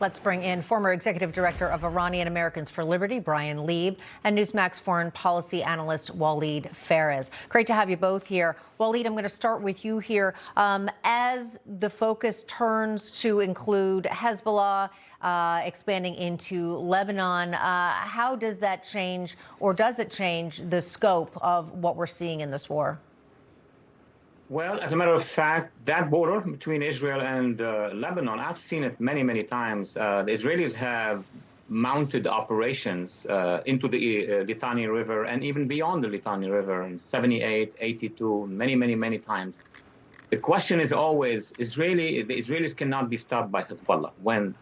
Let's bring in former executive director of Iranian Americans for Liberty, Bryan Leib, and Newsmax foreign policy analyst Walid Phares. Great to have you both here. Walid, I'm going to start with you here. As the focus turns to include Hezbollah, expanding into Lebanon, how does that change, or does it change the scope of what we're seeing in this war? Well, as a matter of fact, that border between Israel and Lebanon, I've seen it many, many times. The Israelis have mounted operations into the Litani River and even beyond the Litani River in 78, 82, many times. The question is always, the Israelis cannot be stopped by Hezbollah when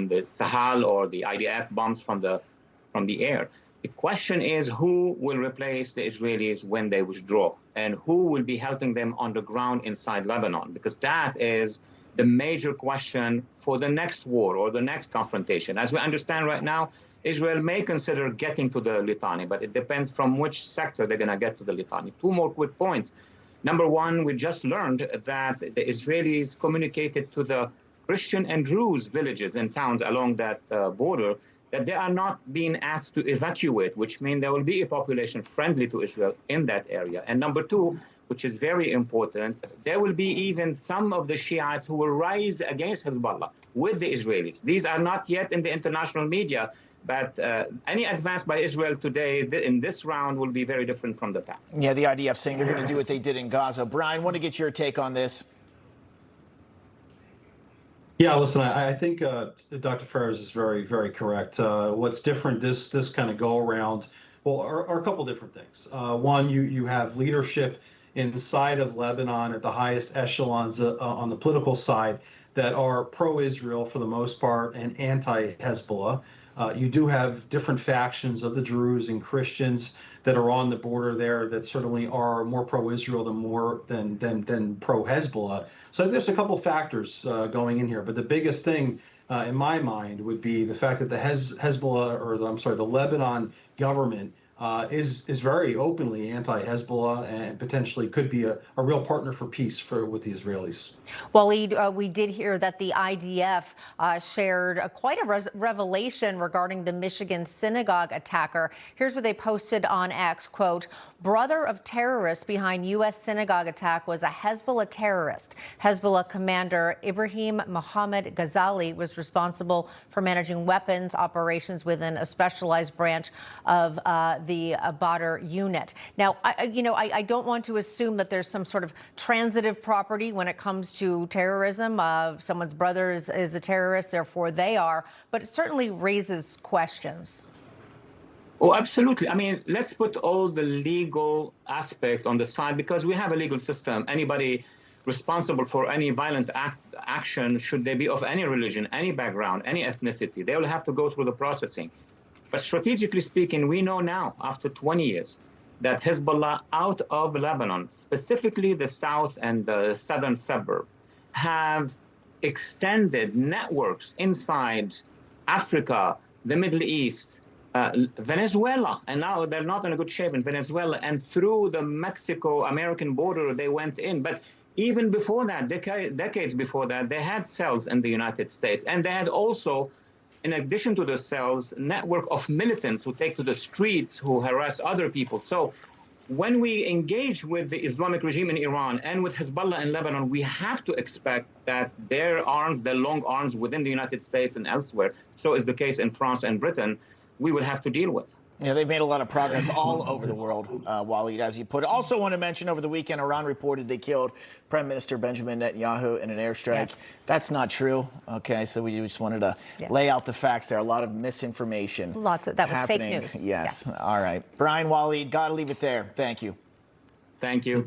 the Sahel or the IDF bombs from the air. The question is who will replace the Israelis when they withdraw, and who will be helping them on the ground inside Lebanon, because that is the major question for the next war or the next confrontation. As we understand right now, Israel may consider getting to the Litani, but it depends from which sector they're going to get to the Litani. Two more quick points. Number one, we just learned that the Israelis communicated to the Christian and Druze villages and towns along that border that they are not being asked to evacuate, which means there will be a population friendly to Israel in that area. And number two, which is very important, there will be even some of the Shiites who will rise against Hezbollah with the Israelis. These are not yet in the international media, but any advance by Israel today in this round will be very different from the past. Yeah, the IDF saying they're going to do what they did in Gaza. Bryan, want to get your take on this? Yeah, listen, I think Dr. Phares is very correct. What's different this kind of go around, well, are a couple different things. One, you have leadership inside of Lebanon at the highest echelons on the political side that are pro-Israel for the most part and anti-Hezbollah. You do have different factions of the Druze and Christians that are on the border there that certainly are more pro-Israel than pro-Hezbollah. So there's a couple factors going in here, but the biggest thing in my mind would be the fact that the Hezbollah, or the Lebanon government is very openly anti-Hezbollah and potentially could be a real partner for peace with the Israelis. Walid, we did hear that the IDF shared quite a revelation regarding the Michigan synagogue attacker. Here's what they posted on X, quote, "Brother of terrorists behind U.S. synagogue attack was a Hezbollah terrorist. Hezbollah commander Ibrahim Mohammed Ghazali was responsible for managing weapons operations within a specialized branch of the Badr unit." Now, I don't want to assume that there's some sort of transitive property when it comes to terrorism. Someone's brother is a terrorist, therefore they are, but it certainly raises questions. Oh, absolutely. I mean, let's put all the legal aspect on the side, because we have a legal system. Anybody responsible for any violent action, should they be of any religion, any background, any ethnicity, they will have to go through the processing. But strategically speaking, we know now, after 20 years, that Hezbollah out of Lebanon, specifically the south and the southern suburb, have extended networks inside Africa, the Middle East, Venezuela, and now they're not in a good shape in Venezuela, and through the Mexico-American border they went in. But even before that, decades before that, they had cells in the United States, and they had also, in addition to the cells, network of militants who take to the streets, who harass other people. So when we engage with the Islamic regime in Iran and with Hezbollah in Lebanon, we have to expect that their arms, their long arms within the United States and elsewhere, so is the case in France and Britain, we will have to deal with. Yeah, they've made a lot of progress all over the world, Walid, as you put it. Also want to mention, over the weekend, Iran reported they killed Prime Minister Benjamin Netanyahu in an airstrike. Yes. That's not true. Okay, so we just wanted to lay out the facts there. A lot of misinformation. That was happening. fake news. Yes. All right. Bryan, Walid, got to leave it there. Thank you. Thank you.